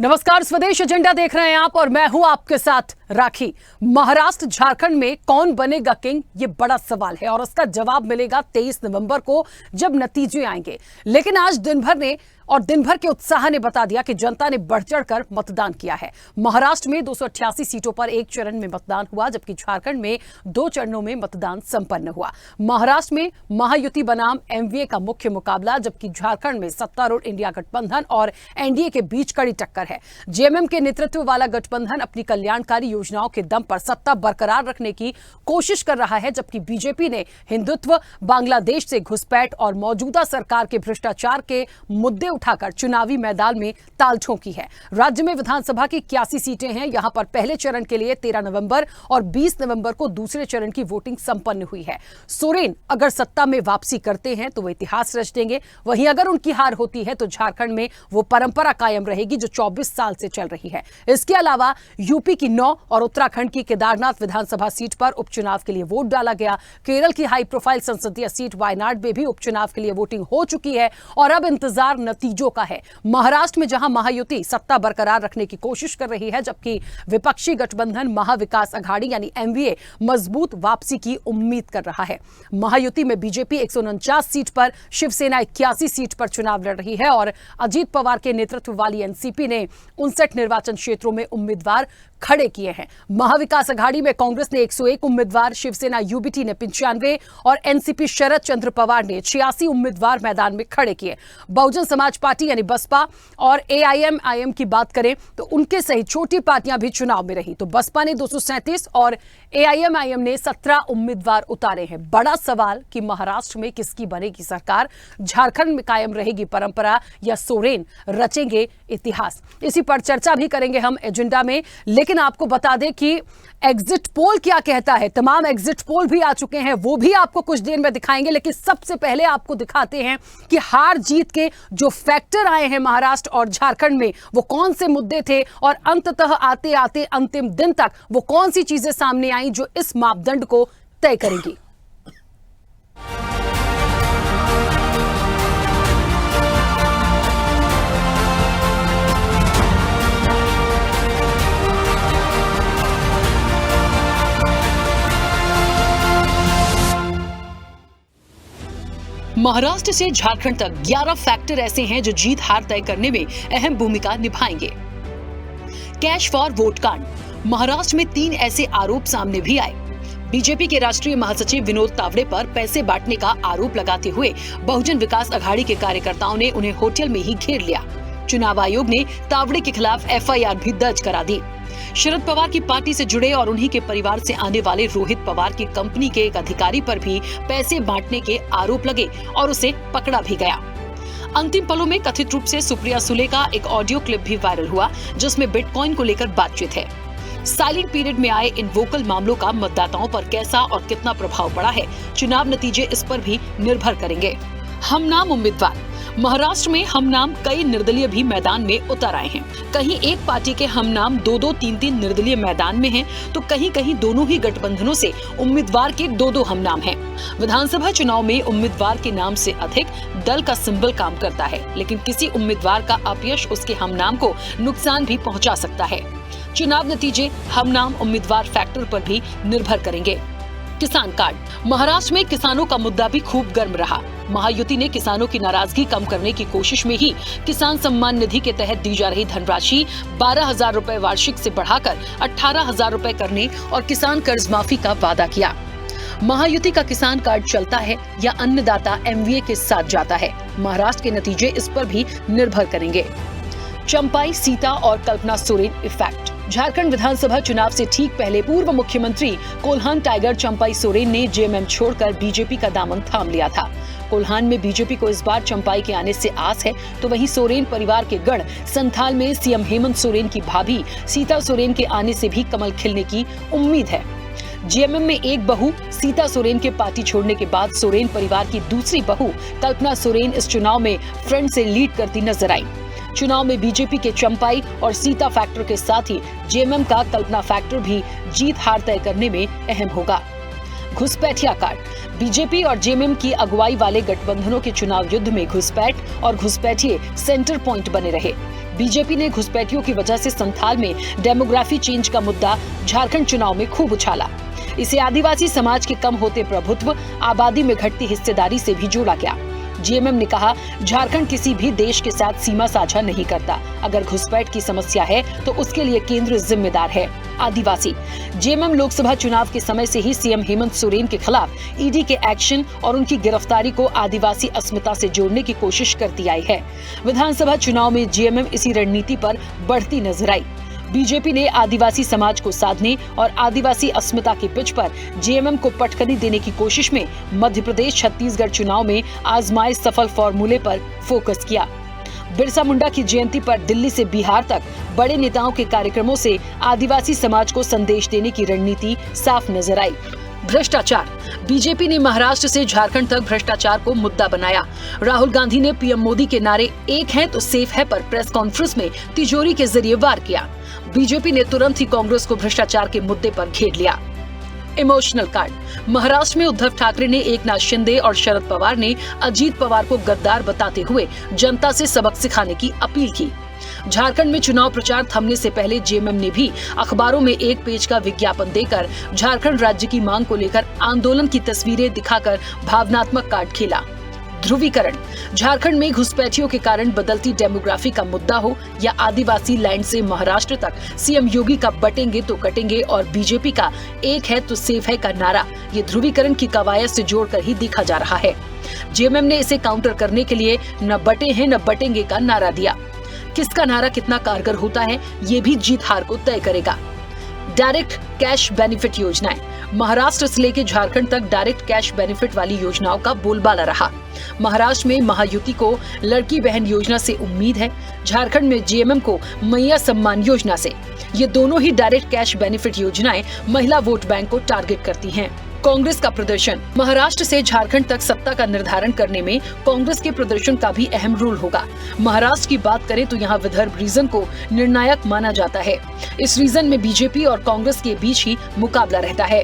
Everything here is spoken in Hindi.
नमस्कार, स्वदेश एजेंडा देख रहे हैं आप और मैं हूं आपके साथ राखी। महाराष्ट्र झारखंड में कौन बनेगा किंग, ये बड़ा सवाल है और उसका जवाब मिलेगा 23 नवंबर को जब नतीजे आएंगे। लेकिन आज दिन भर के उत्साह ने बता दिया कि जनता ने बढ़ चढ़कर मतदान किया है। महाराष्ट्र में 288 सीटों पर एक चरण में मतदान हुआ, जबकि झारखंड में 2 चरणों में मतदान संपन्न हुआ। महाराष्ट्र में महायुति बनाम एमवीए का मुख्य मुकाबला, जबकि झारखंड में सत्तारूढ़ इंडिया गठबंधन और एनडीए के बीच कड़ी टक्कर है। जेएमएम के नेतृत्व वाला गठबंधन अपनी कल्याणकारी योजनाओं के दम पर सत्ता बरकरार रखने की कोशिश कर रहा है, जबकि बीजेपी ने हिंदुत्व, बांग्लादेश से घुसपैठ और मौजूदा सरकार के भ्रष्टाचार के मुद्दे उठाकर चुनावी मैदान में ताल ठोकी है। राज्य में विधानसभा की 81 सीटें हैं। यहां पर पहले चरण के लिए 13 नवंबर और 20 नवंबर को दूसरे चरण की वोटिंग संपन्न हुई है। सोरेन अगर सत्ता में वापसी करते हैं तो वो इतिहास रच देंगे। वहीं अगर उनकी हार होती है तो झारखंड में वो परंपरा कायम रहेगी जो 24 साल से चल रही है। इसके अलावा यूपी की 9 और उत्तराखंड की केदारनाथ विधानसभा सीट पर उपचुनाव के लिए वोट डाला गया। केरल की हाई प्रोफाइल संसदीय सीट वायनाड में भी उपचुनाव के लिए वोटिंग हो चुकी है और अब इंतजार नतीजों का है। महाराष्ट्र में जहां महायुति सत्ता बरकरार रखने की कोशिश कर रही है, जबकि विपक्षी गठबंधन महाविकास अघाड़ी यानी एमवीए मजबूत वापसी की उम्मीद कर रहा है। महायुति में बीजेपी 149 सीट पर, शिवसेना 81 सीट पर चुनाव लड़ रही है और अजीत पवार के नेतृत्व वाली एनसीपी ने 59 निर्वाचन क्षेत्रों में उम्मीदवार खड़े किए हैं। महाविकास अघाड़ी में कांग्रेस ने 101 उम्मीदवार, शिवसेना यूबीटी ने 95 और एनसीपी शरद चंद्र पवार ने 86 उम्मीदवार मैदान में खड़े किए। बहुजन समाज पार्टी यानी बसपा और एआईएमआईएम की बात करें तो उनके सहित छोटी पार्टियां भी चुनाव में रही, तो बसपा ने 237 और एआईएमआईएम ने 17 उम्मीदवार उतारे हैं। बड़ा सवाल कि महाराष्ट्र में किसकी बनेगी सरकार, झारखंड में कायम रहेगी परंपरा या सोरेन रचेंगे इतिहास। इसी पर चर्चा भी करेंगे हम एजेंडा में। लेकिन आपको बता दें कि एग्जिट पोल क्या कहता है। तमाम एग्जिट पोल भी आ चुके हैं, वो भी आपको कुछ देर में दिखाएंगे। लेकिन सबसे पहले आपको दिखाते हैं कि हार जीत के जो फैक्टर आए हैं महाराष्ट्र और झारखंड में, वो कौन से मुद्दे थे और अंततः आते आते अंतिम दिन तक वो कौन सी चीजें सामने आई जो इस मापदंड को तय करेंगी। महाराष्ट्र से झारखंड तक 11 फैक्टर ऐसे हैं जो जीत हार तय करने में अहम भूमिका निभाएंगे। कैश फॉर वोट कांड, महाराष्ट्र में 3 ऐसे आरोप सामने भी आए। बीजेपी के राष्ट्रीय महासचिव विनोद तावड़े पर पैसे बांटने का आरोप लगाते हुए बहुजन विकास अघाड़ी के कार्यकर्ताओं ने उन्हें होटल में ही घेर लिया। चुनाव आयोग ने तावड़े के खिलाफ एफआईआर भी दर्ज करा दी। शरद पवार की पार्टी से जुड़े और उन्हीं के परिवार से आने वाले रोहित पवार की कंपनी के एक अधिकारी पर भी पैसे बांटने के आरोप लगे और उसे पकड़ा भी गया। अंतिम पलों में कथित रूप से सुप्रिया सुले का एक ऑडियो क्लिप भी वायरल हुआ, जिसमें बिटकॉइन को लेकर बातचीत है। साइलेंट पीरियड में आए इन वोकल मामलों का मतदाताओं पर कैसा और कितना प्रभाव पड़ा है, चुनाव नतीजे इस पर भी निर्भर करेंगे। हम नाम उम्मीदवार, महाराष्ट्र में हम नाम कई निर्दलीय भी मैदान में उतर आए हैं। कहीं एक पार्टी के हम नाम 2-2, 3-3 निर्दलीय मैदान में हैं, तो कहीं कहीं दोनों ही गठबंधनों से उम्मीदवार के 2-2 हम नाम हैं। विधानसभा चुनाव में उम्मीदवार के नाम से अधिक दल का सिंबल काम करता है, लेकिन किसी उम्मीदवार का अपयश उसके हम नाम को नुकसान भी पहुंचा सकता है। चुनाव नतीजे हम नाम उम्मीदवार फैक्टर पर भी निर्भर करेंगे। किसान कार्ड, महाराष्ट्र में किसानों का मुद्दा भी खूब गर्म रहा। महायुति ने किसानों की नाराजगी कम करने की कोशिश में ही किसान सम्मान निधि के तहत दी जा रही धनराशि 12,000 रुपए वार्षिक से बढ़ाकर 18,000 रुपए करने और किसान कर्ज माफी का वादा किया। महायुति का किसान कार्ड चलता है या अन्नदाता एमवीए के साथ जाता है, महाराष्ट्र के नतीजे इस पर भी निर्भर करेंगे। चंपाई, सीता और कल्पना सोरेन इफेक्ट, झारखंड विधानसभा चुनाव से ठीक पहले पूर्व मुख्यमंत्री कोल्हान टाइगर चंपाई सोरेन ने जेएमएम छोड़कर बीजेपी का दामन थाम लिया था। कोल्हान में बीजेपी को इस बार चंपाई के आने से आस है, तो वहीं सोरेन परिवार के गढ़ संथाल में सीएम हेमंत सोरेन की भाभी सीता सोरेन के आने से भी कमल खिलने की उम्मीद है। जेएमएम में एक बहू सीता सोरेन के पार्टी छोड़ने के बाद सोरेन परिवार की दूसरी बहू कल्पना सोरेन इस चुनाव में फ्रंट से लीड करती नजर आई। चुनाव में बीजेपी के चंपाई और सीता फैक्टर के साथ ही जेएमएम का कल्पना फैक्टर भी जीत हार तय करने में अहम होगा। घुसपैठिया कांड, बीजेपी और जेएमएम की अगुवाई वाले गठबंधनों के चुनाव युद्ध में घुसपैठ और घुसपैठिए सेंटर पॉइंट बने रहे। बीजेपी ने घुसपैठियों की वजह से संथाल में डेमोग्राफी चेंज का मुद्दा झारखंड चुनाव में खूब उछाला। इसे आदिवासी समाज के कम होते प्रभुत्व, आबादी में घटती हिस्सेदारी से भी जोड़ा गया। जेएमएम ने कहा, झारखंड किसी भी देश के साथ सीमा साझा नहीं करता। अगर घुसपैठ की समस्या है तो उसके लिए केंद्र जिम्मेदार है। आदिवासी जेएमएम लोकसभा चुनाव के समय से ही सीएम हेमंत सोरेन के खिलाफ ईडी के एक्शन और उनकी गिरफ्तारी को आदिवासी अस्मिता से जोड़ने की कोशिश करती आई है। विधानसभा चुनाव में जेएमएम इसी रणनीति पर बढ़ती नजर आई। बीजेपी ने आदिवासी समाज को साधने और आदिवासी अस्मिता की पिच पर जेएमएम को पटखनी देने की कोशिश में मध्य प्रदेश छत्तीसगढ़ चुनाव में आजमाए सफल फॉर्मूले पर फोकस किया। बिरसा मुंडा की जयंती पर दिल्ली से बिहार तक बड़े नेताओं के कार्यक्रमों से आदिवासी समाज को संदेश देने की रणनीति साफ नजर आई। भ्रष्टाचार बीजेपी ने महाराष्ट्र से झारखंड तक भ्रष्टाचार को मुद्दा बनाया। राहुल गांधी ने पीएम मोदी के नारे एक है तो सेफ है पर प्रेस कॉन्फ्रेंस में तिजोरी के जरिए वार किया। बीजेपी ने तुरंत ही कांग्रेस को भ्रष्टाचार के मुद्दे पर घेर लिया। इमोशनल कार्ड महाराष्ट्र में उद्धव ठाकरे ने एकनाथ शिंदे और शरद पवार ने अजीत पवार को गद्दार बताते हुए जनता से सबक सिखाने की अपील की। झारखंड में चुनाव प्रचार थमने से पहले जेएमएम ने भी अखबारों में एक पेज का विज्ञापन देकर झारखंड राज्य की मांग को लेकर आंदोलन की तस्वीरें दिखाकर भावनात्मक कार्ड खेला। ध्रुवीकरण झारखंड में घुसपैठियों के कारण बदलती डेमोग्राफी का मुद्दा हो या आदिवासी लैंड से महाराष्ट्र तक सीएम योगी का बटेंगे तो कटेंगे और बीजेपी का एक है तो सेफ है का नारा, ये ध्रुवीकरण की कवायद से जोड़कर ही देखा जा रहा है। जेएमएम ने इसे काउंटर करने के लिए न बटे हैं न बटेंगे का नारा दिया। किसका नारा कितना कारगर होता है, ये भी जीत हार को तय करेगा। डायरेक्ट कैश बेनिफिट योजनाएं महाराष्ट्र से लेकर झारखंड तक डायरेक्ट कैश बेनिफिट वाली योजनाओं का बोलबाला रहा। महाराष्ट्र में महायुति को लड़की बहन योजना से उम्मीद है, झारखंड में जेएमएम को मैया सम्मान योजना से। ये दोनों ही डायरेक्ट कैश बेनिफिट योजनाएं महिला वोट बैंक को टारगेट करती हैं। कांग्रेस का प्रदर्शन महाराष्ट्र से झारखंड तक सत्ता का निर्धारण करने में कांग्रेस के प्रदर्शन का भी अहम रोल होगा। महाराष्ट्र की बात करें तो यहाँ विदर्भ रीजन को निर्णायक माना जाता है। इस रीजन में बीजेपी और कांग्रेस के बीच ही मुकाबला रहता है।